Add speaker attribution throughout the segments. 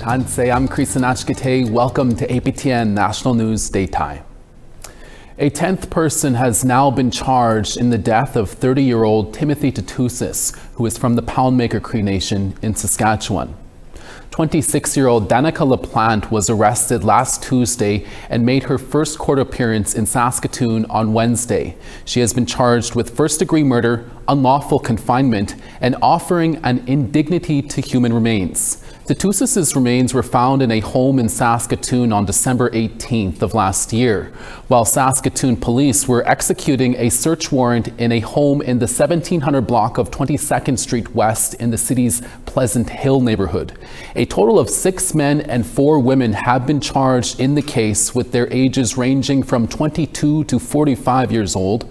Speaker 1: Hansei, I'm Krisanachkite. Welcome to APTN National News Daytime. A 10th person has now been charged in the death of 30-year-old Timothy Tootoosis, who is from the Poundmaker Cree Nation in Saskatchewan. 26-year-old Danica LaPlante was arrested last Tuesday and made her first court appearance in Saskatoon on Wednesday. She has been charged with first-degree murder, unlawful confinement, and offering an indignity to human remains. Tootoosis' remains were found in a home in Saskatoon on December 18th of last year, while Saskatoon police were executing a search warrant in a home in the 1700 block of 22nd Street West in the city's Pleasant Hill neighborhood. A total of 6 men and 4 women have been charged in the case, with their ages ranging from 22 to 45 years old.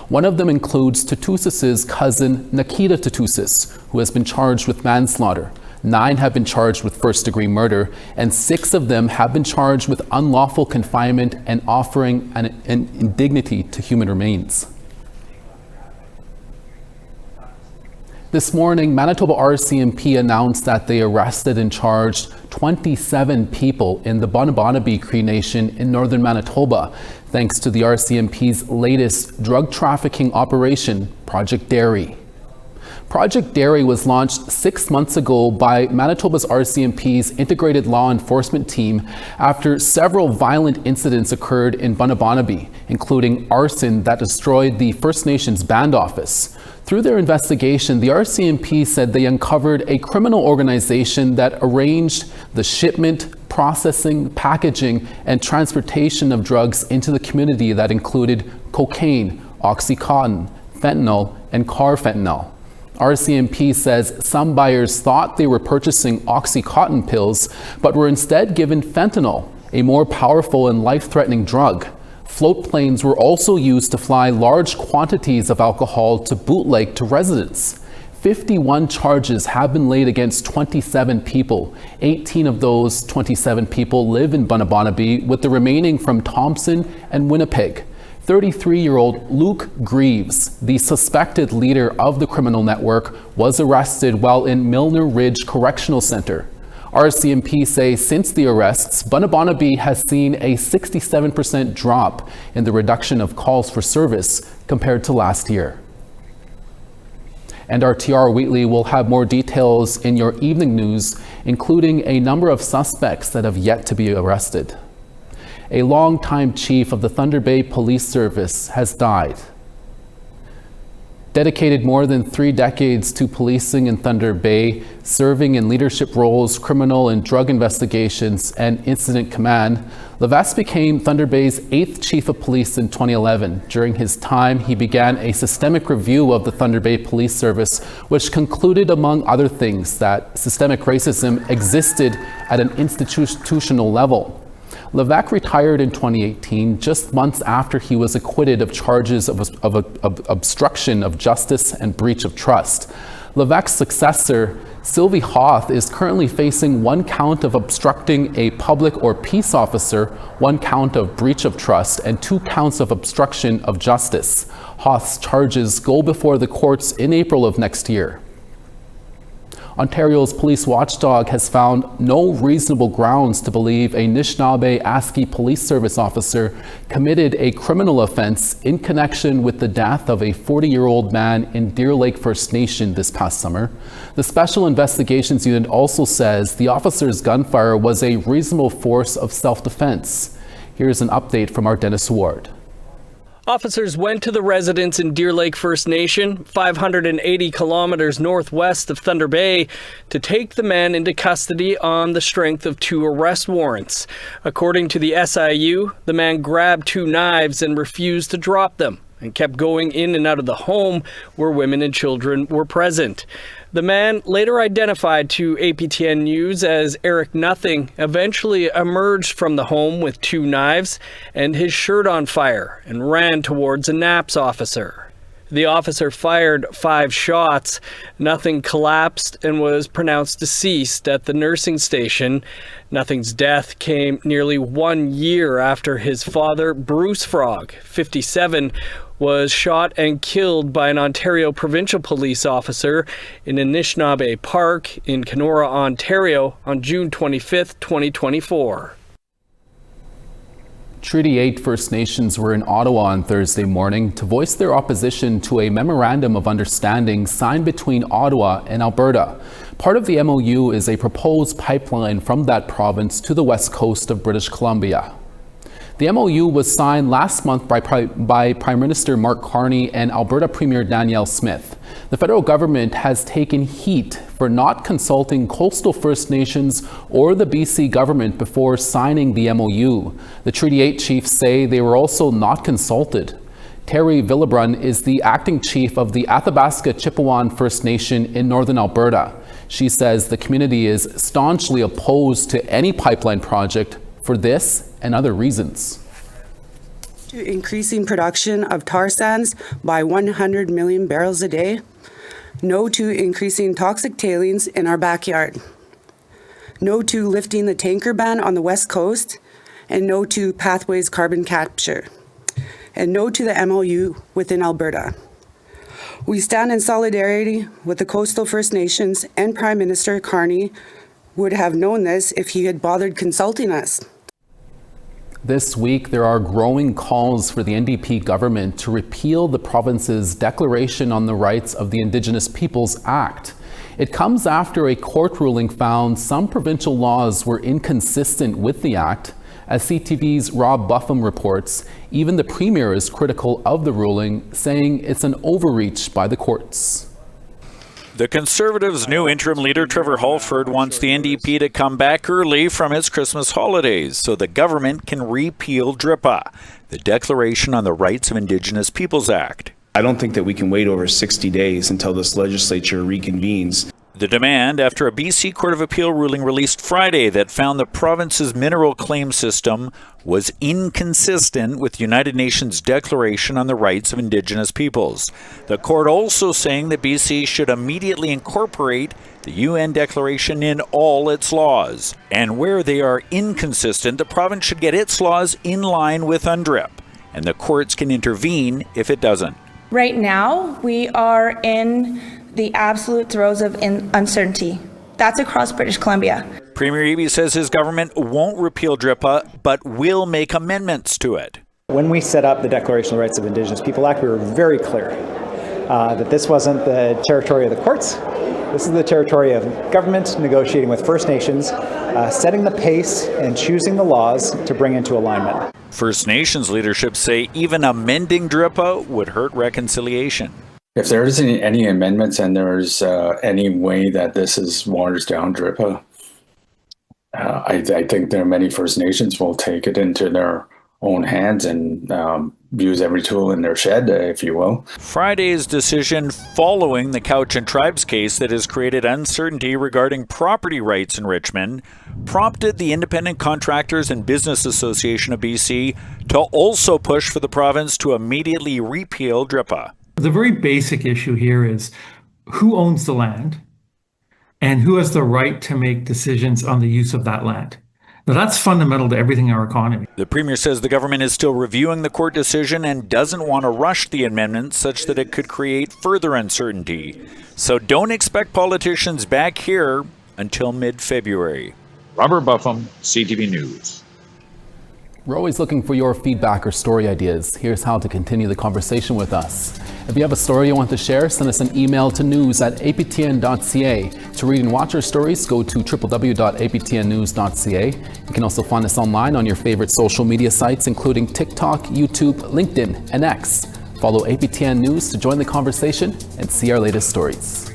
Speaker 1: One of them includes Tootoosis' cousin Nikita Tootoosis, who has been charged with manslaughter. 9 have been charged with first-degree murder, and 6 of them have been charged with unlawful confinement and offering an indignity to human remains. This morning, Manitoba RCMP announced that they arrested and charged 27 people in the Bonabonabee Cree Nation in northern Manitoba, thanks to the RCMP's latest drug trafficking operation, Project Dairy. Project Dairy was launched 6 months ago by Manitoba's RCMP's integrated law enforcement team after several violent incidents occurred in Bonabonabee, including arson that destroyed the First Nations band office. Through their investigation, the RCMP said they uncovered a criminal organization that arranged the shipment, processing, packaging, and transportation of drugs into the community that included cocaine, oxycontin, fentanyl, and carfentanil. RCMP says some buyers thought they were purchasing Oxycontin pills, but were instead given fentanyl, a more powerful and life-threatening drug. Float planes were also used to fly large quantities of alcohol to bootleg to residents. 51 charges have been laid against 27 people. 18 of those 27 people live in Bonabonabee, with the remaining from Thompson and Winnipeg. 33-year-old Luke Greaves, the suspected leader of the criminal network, was arrested while in Milner Ridge Correctional Center. RCMP say since the arrests, Bonabonabee has seen a 67% drop in the reduction of calls for service compared to last year. And our TR Wheatley will have more details in your evening news, including a number of suspects that have yet to be arrested. A longtime chief of the Thunder Bay Police Service has died. Dedicated more than 3 decades to policing in Thunder Bay, serving in leadership roles, criminal and drug investigations, and incident command, Levesque became Thunder Bay's 8th chief of police in 2011. During his time, he began a systemic review of the Thunder Bay Police Service, which concluded, among other things, that systemic racism existed at an institutional level. Levesque retired in 2018, just months after he was acquitted of charges of obstruction of justice and breach of trust. Levesque's successor, Sylvie Hoth, is currently facing 1 count of obstructing a public or peace officer, 1 count of breach of trust, and 2 counts of obstruction of justice. Hoth's charges go before the courts in April of next year. Ontario's police watchdog has found no reasonable grounds to believe a Anishinaabe-Aski Police Service officer committed a criminal offense in connection with the death of a 40-year-old man in Deer Lake First Nation this past summer. The Special Investigations Unit also says the officer's gunfire was a reasonable force of self-defense. Here's an update from our Dennis Ward.
Speaker 2: Officers went to the residence in Deer Lake First Nation, 580 kilometers northwest of Thunder Bay, to take the man into custody on the strength of 2 arrest warrants. According to the SIU, the man grabbed 2 knives and refused to drop them, and kept going in and out of the home where women and children were present. The man, later identified to APTN News as Eric Nothing, eventually emerged from the home with 2 knives and his shirt on fire and ran towards a NAPS officer. The officer fired 5 shots. Nothing collapsed and was pronounced deceased at the nursing station. Nothing's death came nearly 1 year after his father, Bruce Frog, 57, was shot and killed by an Ontario provincial police officer in Anishinaabe Park in Kenora, Ontario on June 25, 2024.
Speaker 1: Treaty 8 First Nations were in Ottawa on Thursday morning to voice their opposition to a memorandum of understanding signed between Ottawa and Alberta. Part of the MOU is a proposed pipeline from that province to the west coast of British Columbia. The MOU was signed last month by Prime Minister Mark Carney and Alberta Premier Danielle Smith. The federal government has taken heat for not consulting coastal First Nations or the BC government before signing the MOU. The Treaty 8 chiefs say they were also not consulted. Terry Villebrun is the acting chief of the Athabasca Chipewyan First Nation in northern Alberta. She says the community is staunchly opposed to any pipeline project for this and other reasons.
Speaker 3: To increasing production of tar sands by 100 million barrels a day. No to increasing toxic tailings in our backyard. No to lifting the tanker ban on the West Coast. And no to Pathways carbon capture. And no to the MOU within Alberta. We stand in solidarity with the coastal First Nations, and Prime Minister Carney would have known this if he had bothered consulting us.
Speaker 1: This week, there are growing calls for the NDP government to repeal the province's Declaration on the Rights of the Indigenous Peoples Act. It comes after a court ruling found some provincial laws were inconsistent with the act. As CTV's Rob Buffum reports, even the Premier is critical of the ruling, saying it's an overreach by the courts.
Speaker 4: The Conservatives' new interim leader, Trevor Halford, wants the NDP to come back early from its Christmas holidays so the government can repeal DRIPA, the Declaration on the Rights of Indigenous Peoples Act.
Speaker 5: I don't think that we can wait over 60 days until this legislature reconvenes.
Speaker 4: The demand after a BC Court of Appeal ruling released Friday that found the province's mineral claim system was inconsistent with the United Nations Declaration on the Rights of Indigenous Peoples. The court also saying that BC should immediately incorporate the UN Declaration in all its laws. And where they are inconsistent, the province should get its laws in line with UNDRIP, and the courts can intervene if it doesn't.
Speaker 6: Right now, we are in the absolute throes of uncertainty. That's across British Columbia.
Speaker 4: Premier Eby says his government won't repeal DRIPA, but will make amendments to it.
Speaker 7: When we set up the Declaration of the Rights of Indigenous People Act, we were very clear that this wasn't the territory of the courts. This is the territory of government negotiating with First Nations, setting the pace and choosing the laws to bring into alignment.
Speaker 4: First Nations leadership say even amending DRIPA would hurt reconciliation.
Speaker 8: If there isn't any amendments and there's any way that this is waters down DRIPA, I think there are many First Nations will take it into their own hands and use every tool in their shed, if you will.
Speaker 4: Friday's decision following the Cowichan Tribes case that has created uncertainty regarding property rights in Richmond prompted the Independent Contractors and Business Association of BC to also push for the province to immediately repeal DRIPA.
Speaker 9: The very basic issue here is who owns the land and who has the right to make decisions on the use of that land. Now, that's fundamental to everything in our economy.
Speaker 4: The Premier says the government is still reviewing the court decision and doesn't want to rush the amendment such that it could create further uncertainty. So don't expect politicians back here until mid-February.
Speaker 10: Robert Buffum, CTV News.
Speaker 1: We're always looking for your feedback or story ideas. Here's how to continue the conversation with us. If you have a story you want to share, send us an email to news@aptn.ca. To read and watch our stories, go to www.aptnnews.ca. You can also find us online on your favorite social media sites, including TikTok, YouTube, LinkedIn, and X. Follow APTN News to join the conversation and see our latest stories.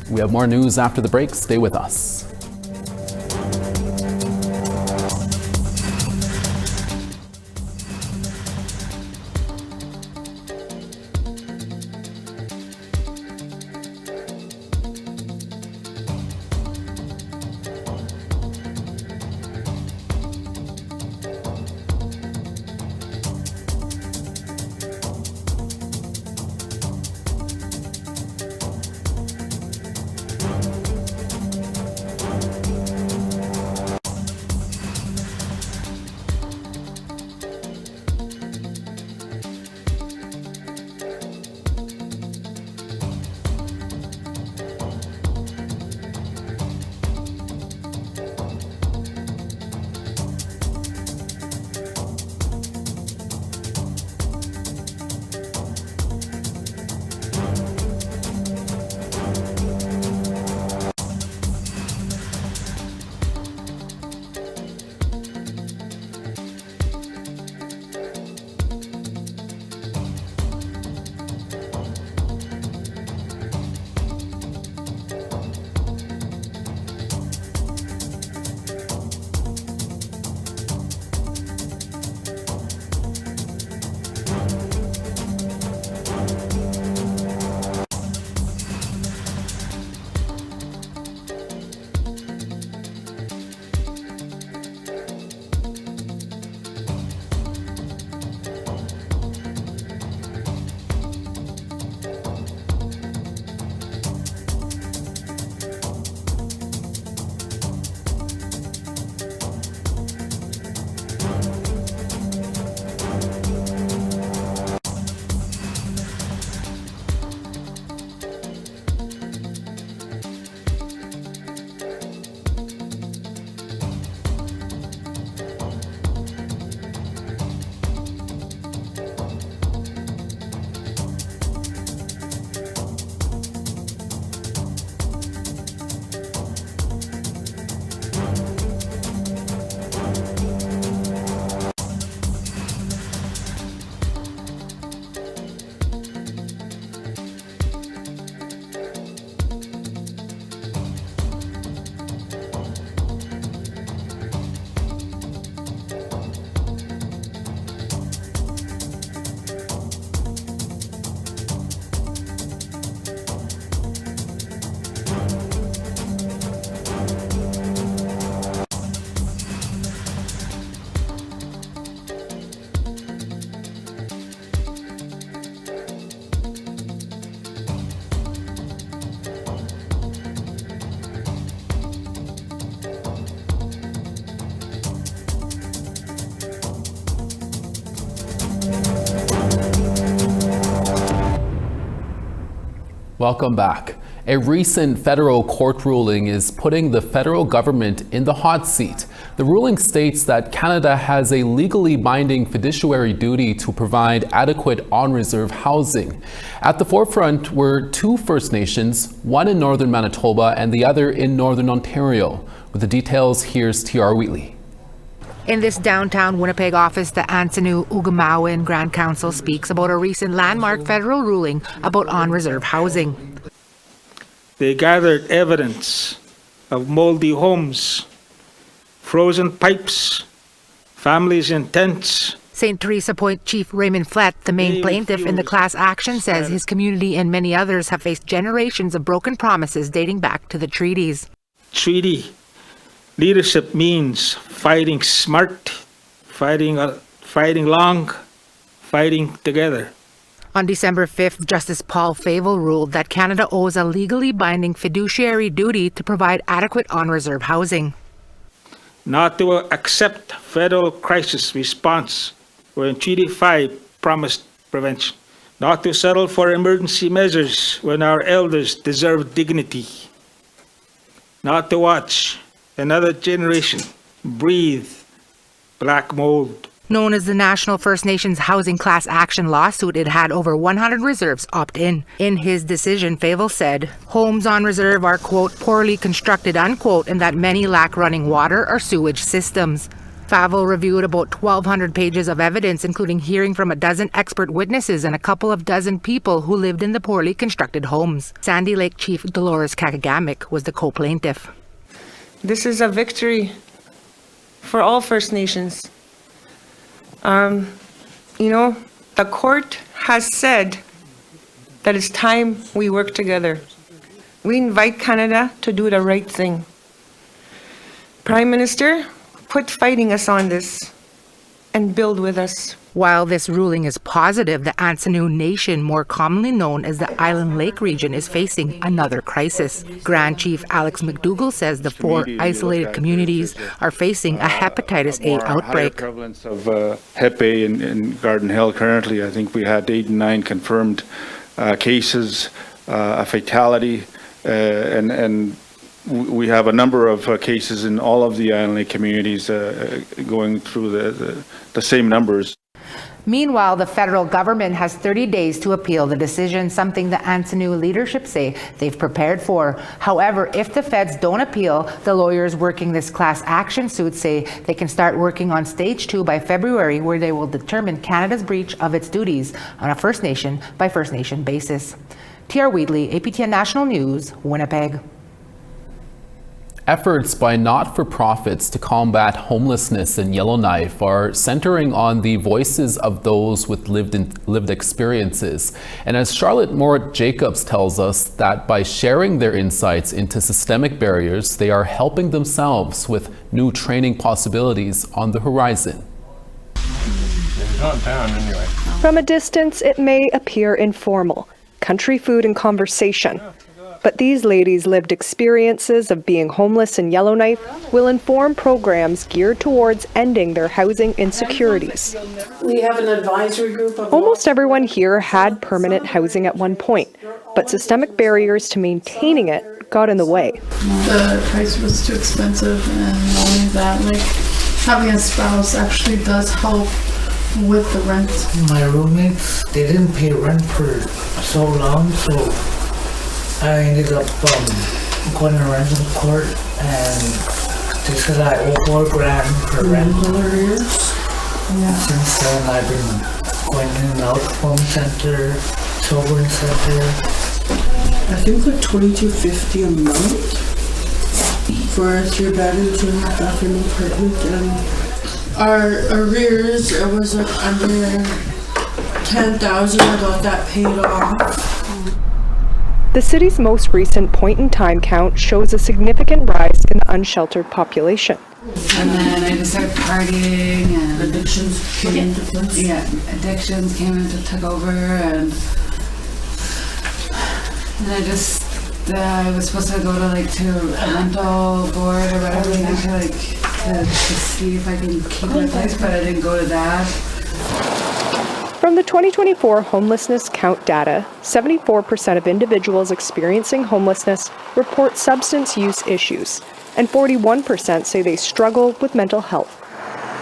Speaker 1: We have more news after the break. Stay with us. Welcome back. A recent federal court ruling is putting the federal government in the hot seat. The ruling states that Canada has a legally binding fiduciary duty to provide adequate on-reserve housing. At the forefront were two First Nations, one in northern Manitoba and the other in northern Ontario. With the details, here's T.R. Wheatley.
Speaker 11: In this downtown Winnipeg office, the Ansinu Ugamawan Grand Council speaks about a recent landmark federal ruling about on-reserve housing.
Speaker 12: They gathered evidence of moldy homes, frozen pipes, families in tents.
Speaker 11: St. Teresa Point Chief Raymond Flett, the main plaintiff in the class action, says his community and many others have faced generations of broken promises dating back to the treaties.
Speaker 12: Treaty leadership means fighting smart, fighting long, fighting together.
Speaker 11: On December 5th, Justice Paul Favel ruled that Canada owes a legally binding fiduciary duty to provide adequate on-reserve housing.
Speaker 12: Not to accept federal crisis response when Treaty 5 promised prevention. Not to settle for emergency measures when our elders deserve dignity. Not to watch another generation breathe black mold.
Speaker 11: Known as the National First Nations Housing Class Action lawsuit, it had over 100 reserves opt in. In his decision, Favel said, homes on reserve are, quote, poorly constructed, unquote, and that many lack running water or sewage systems. Favel reviewed about 1,200 pages of evidence, including hearing from a dozen expert witnesses and a couple of dozen people who lived in the poorly constructed homes. Sandy Lake Chief Dolores Kakagamic was the co-plaintiff.
Speaker 13: This is a victory for all First Nations. The court has said that it's time we work together. We invite Canada to do the right thing. Prime Minister, quit fighting us on this and build with us.
Speaker 11: While this ruling is positive, the Ansinu Nation, more commonly known as the Island Lake region, is facing another crisis. Grand Chief Alex McDougall says the 4 isolated communities are facing a hepatitis A outbreak.
Speaker 14: Higher prevalence of Hep A in Garden Hill currently. I think we had 89 confirmed cases, a fatality, and we have a number of cases in all of the Island Lake communities going through the same numbers.
Speaker 11: Meanwhile, the federal government has 30 days to appeal the decision, something the Ansinu leadership say they've prepared for. However, if the feds don't appeal, the lawyers working this class action suit say they can start working on stage 2 by February, where they will determine Canada's breach of its duties on a First Nation by First Nation basis. T.R. Wheatley, APTN National News, Winnipeg.
Speaker 1: Efforts by not-for-profits to combat homelessness in Yellowknife are centering on the voices of those with lived experiences. And as Charlotte Morit-Jacobs tells us, that by sharing their insights into systemic barriers, they are helping themselves with new training possibilities on the horizon.
Speaker 15: Not down anyway.
Speaker 16: From a distance, it may appear informal, country food and conversation. But these ladies' lived experiences of being homeless in Yellowknife will inform programs geared towards ending their housing insecurities.
Speaker 17: We have an advisory group of...
Speaker 16: Almost everyone here had permanent housing at one point, but systemic barriers to maintaining it got in the way.
Speaker 17: The price was too expensive, and knowing that, having a spouse actually does help with the rent.
Speaker 18: My roommates, they didn't pay rent for so long, so I ended up going to rental court, and they said I owe $4,000 for rent. Since then, I've been going in and out, home center, children's center.
Speaker 17: I think like $22.50 a month for a 3-bedroom, 2.5-bathroom apartment, and our arrears, it was like under $10,000. I got that paid off.
Speaker 16: The city's most recent point-in-time count shows a significant rise in the unsheltered population.
Speaker 19: And then I just started partying, and addictions came into place. Yeah, addictions came into took over, and I was supposed to go to a rental board or whatever to see if I can keep my place, but I didn't go to that.
Speaker 16: From the 2024 homelessness count data, 74% of individuals experiencing homelessness report substance use issues, and 41% say they struggle with mental health.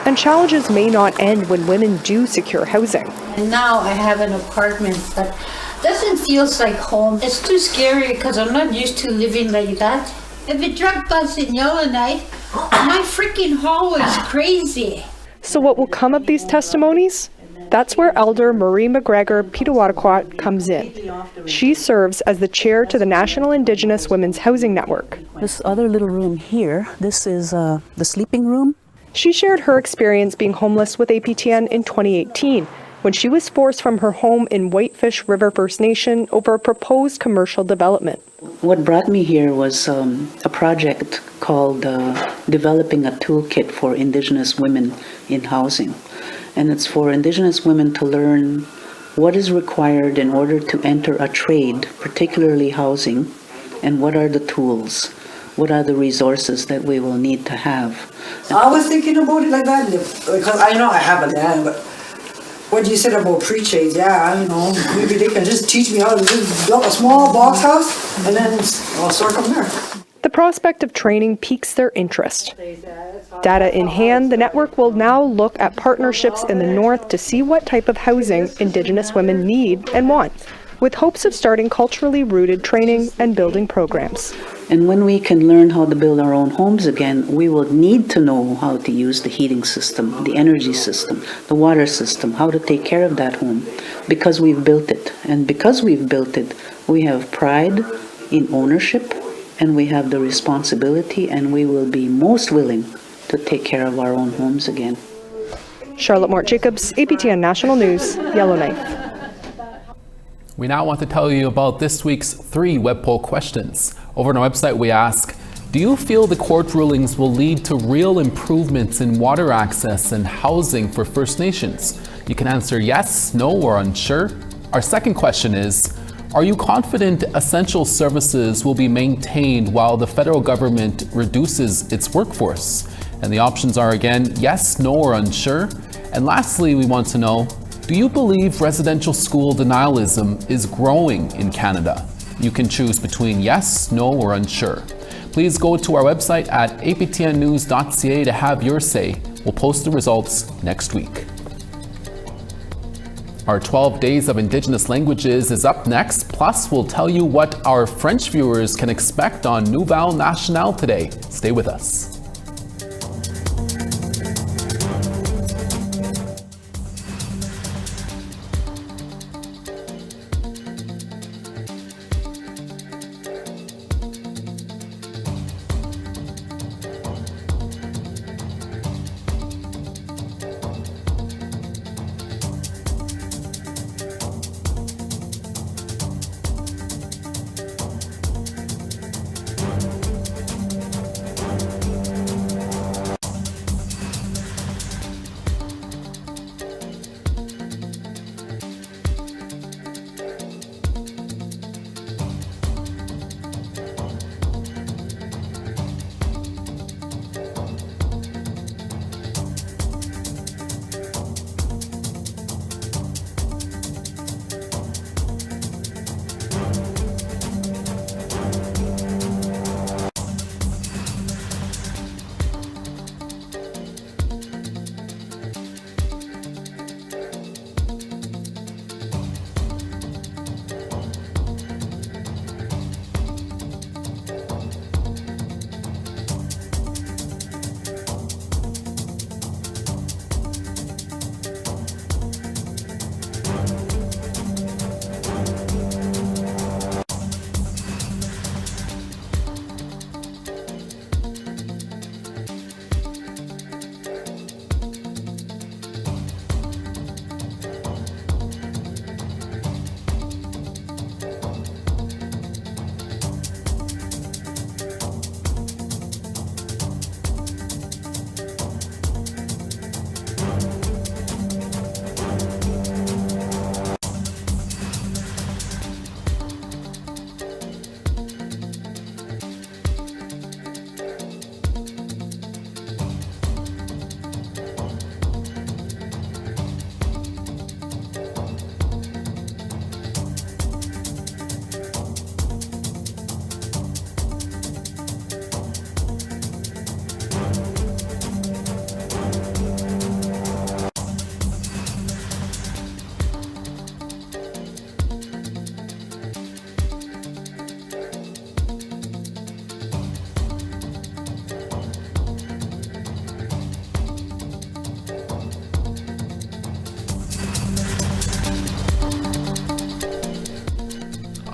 Speaker 16: And challenges may not end when women do secure housing.
Speaker 20: And now I have an apartment, but doesn't feel like home. It's too scary because I'm not used to living like that. If a drug bust in Yellowknife, my freaking hall is crazy.
Speaker 16: So what will come of these testimonies? That's where Elder Marie McGregor Pitawataquat comes in. She serves as the chair to the National Indigenous Women's Housing Network.
Speaker 21: This other little room here, this is the sleeping room.
Speaker 16: She shared her experience being homeless with APTN in 2018, when she was forced from her home in Whitefish River First Nation over a proposed commercial development.
Speaker 22: What brought me here was a project called Developing a Toolkit for Indigenous Women in Housing. And it's for Indigenous women to learn what is required in order to enter a trade, particularly housing, and what are the tools, what are the resources that we will need to have.
Speaker 23: I was thinking about it like that, because I know I have a dad, but what you said about pre-trades, maybe they can just teach me how to just build a small box house, and then I'll start from there.
Speaker 16: The prospect of training piques their interest. Data in hand, the network will now look at partnerships in the north to see what type of housing Indigenous women need and want, with hopes of starting culturally rooted training and building programs.
Speaker 22: And when we can learn how to build our own homes again, we will need to know how to use the heating system, the energy system, the water system, how to take care of that home, because we've built it. And because we've built it, we have pride in ownership, and we have the responsibility, and we will be most willing to take care of our own homes again.
Speaker 16: Charlotte Mort-Jacobs, APTN National News, Yellowknife.
Speaker 1: We now want to tell you about this week's 3 web poll questions. Over on our website, we ask, do you feel the court rulings will lead to real improvements in water access and housing for First Nations? You can answer yes, no, or unsure. Our second question is, are you confident essential services will be maintained while the federal government reduces its workforce? And the options are again, yes, no, or unsure. And lastly, we want to know, do you believe residential school denialism is growing in Canada? You can choose between yes, no, or unsure. Please go to our website at aptnnews.ca to have your say. We'll post the results next week. Our 12 Days of Indigenous Languages is up next, plus we'll tell you what our French viewers can expect on Nouvelle Nationale today. Stay with us.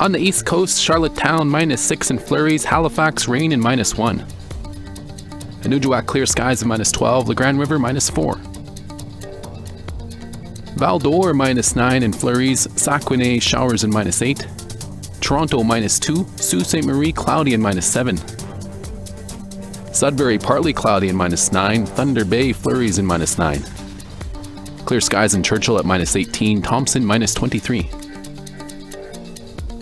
Speaker 1: On the east coast, Charlottetown -6 and flurries, Halifax rain and -1. Anujiwak clear skies and -12, La Grande River -4. Val d'Or -9 and flurries, Saguenay showers and -8. Toronto -2, Sault Ste. Marie cloudy and -7. Sudbury partly cloudy and -9, Thunder Bay flurries and -9. Clear skies in Churchill at -18, Thompson -23.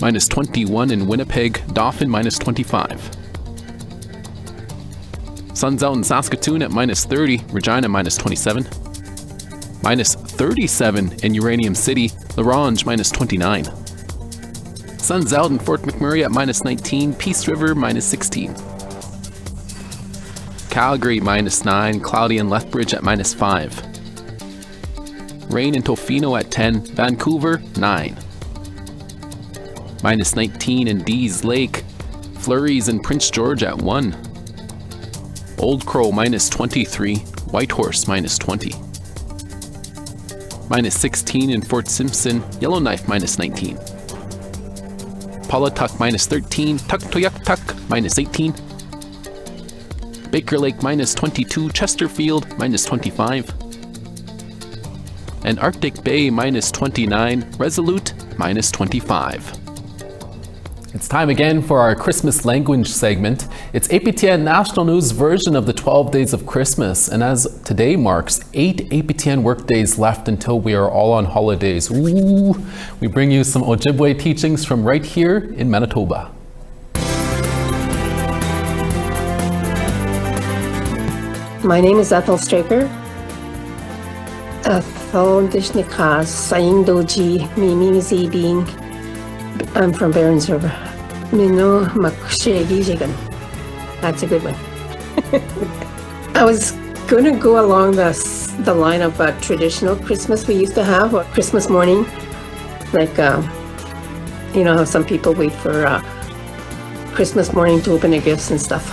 Speaker 1: -21 in Winnipeg, Dauphin -25. Sun's out in Saskatoon at -30, Regina -27. -37 in Uranium City, La Ronge -29. Sun's out in Fort McMurray at -19, Peace River -16. Calgary -9, cloudy in Lethbridge at -5. Rain in Tofino at 10, Vancouver 9. -19 in Dease Lake, flurries in Prince George at 1. Old Crow -23, Whitehorse -20. -16 in Fort Simpson, Yellowknife -19. Paulatuck -13, Tuktoyaktuk -18. Baker Lake -22, Chesterfield -25. And Arctic Bay -29, Resolute -25. It's time again for our Christmas language segment. It's APTN National News version of the 12 Days of Christmas. And as today marks 8 APTN work days left until we are all on holidays, we bring you some Ojibwe teachings from right here in Manitoba.
Speaker 2: My name is Ethel Straker. Ethel Dishnikas, Saing Doji, Mimi Bing. I'm from Barons River. Mino Makshegi Jigan. That's a good one. I was going to go along the line of traditional Christmas we used to have, or Christmas morning. Like, you know how some people wait for Christmas morning to open their gifts and stuff.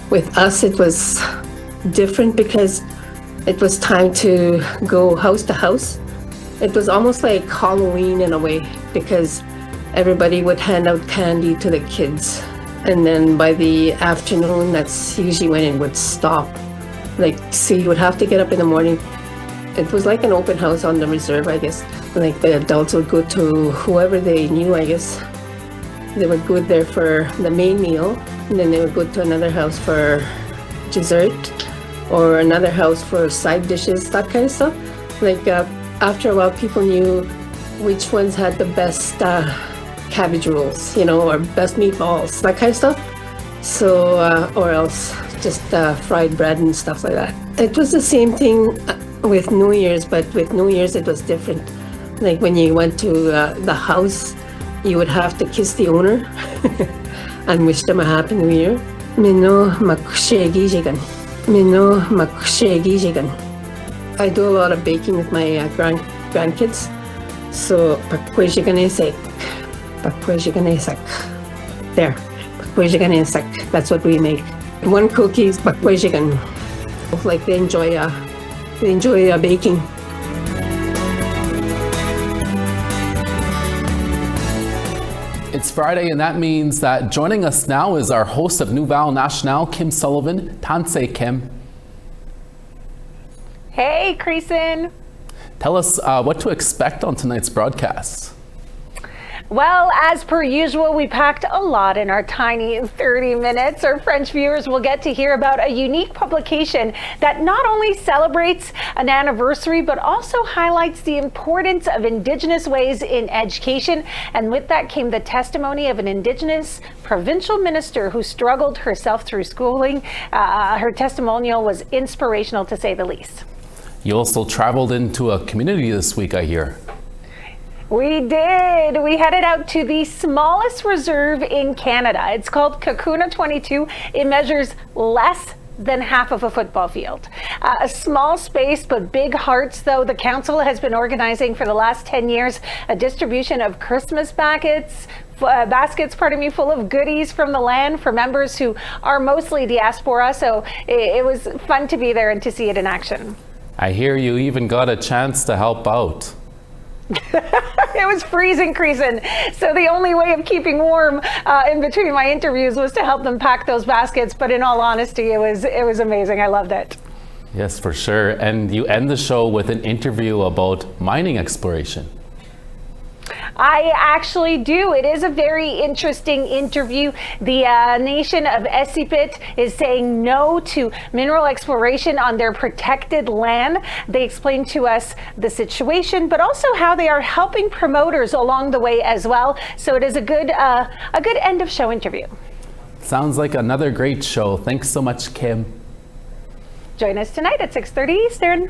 Speaker 2: With us, it was different because it was time to go house to house. It was almost like Halloween in a way, because everybody would hand out candy to the kids. And then by the afternoon, that's usually when it would stop. Like, so you would have to get up in the morning. It was like an open house on the reserve, I guess. Like, the adults would go to whoever they knew, I guess. They would go there for the main meal, and then they would go to another house for dessert, or another house for side dishes, that kind of stuff. Like, after a while, people knew which ones had the best cabbage rolls, you know, or best meatballs, that kind of stuff. So, or else just fried bread and stuff like that. It was the same thing with New Year's, but with New Year's it was different. Like, when you went to the house, you would have to kiss the owner and wish them a Happy New Year. Mino Makshegi Jigan. Mino Makshegi Jigan. I do a lot of baking with my grandkids. So, Pakwejiganesek. Pakwejiganesek. There. Pakwejiganesek. That's what we make. One cookie is Pakwejigan. Like, they enjoy baking.
Speaker 1: It's Friday, and that means that joining us now is our host of Nouvelle Nationale, Kim Sullivan. Tansei, Kim.
Speaker 3: Hey, Creason.
Speaker 1: Tell us what to expect on tonight's broadcast.
Speaker 3: Well, as per usual, we packed a lot in our tiny 30 minutes. Our French viewers will get to hear about a unique publication that not only celebrates an anniversary, but also highlights the importance of Indigenous ways in education. And with that came the testimony of an Indigenous provincial minister who struggled herself through schooling. Her testimonial was inspirational, to say the least.
Speaker 1: You also traveled into a community this week, I hear.
Speaker 3: We did. We headed out to the smallest reserve in Canada. It's called Kakuna 22. It measures less than half of a football field. A small space, but big hearts, though. The council has been organizing for the last 10 years a distribution of Christmas baskets, full of goodies from the land for members who are mostly diaspora. So it was fun to be there and to see it in action.
Speaker 1: I hear you even got a chance to help out.
Speaker 3: It was freezing, so the only way of keeping warm in between my interviews was to help them pack those baskets. But in all honesty, it was amazing. I loved it.
Speaker 1: Yes, for sure. And you end the show with an interview about mining exploration.
Speaker 3: I actually do. It is a very interesting interview. The nation of Esipit is saying no to mineral exploration on their protected land. They explain to us the situation, but also how they are helping promoters along the way as well. So it is a good end of show interview.
Speaker 1: Sounds like another great show. Thanks so much, Kim.
Speaker 3: Join us tonight at 6:30 Eastern.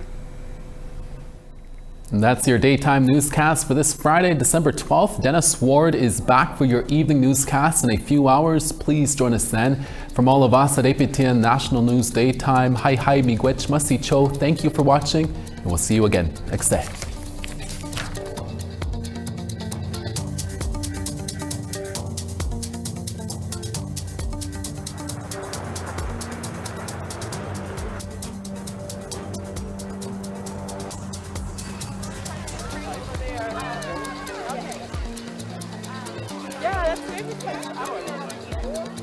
Speaker 1: And that's your daytime newscast for this Friday, December 12th. Dennis Ward is back for your evening newscast in a few hours. Please join us then. From all of us at APTN National News Daytime, hi miigwech masi cho. Thank you for watching, and we'll see you again next day.
Speaker 5: Yeah, that's maybe 6 hours.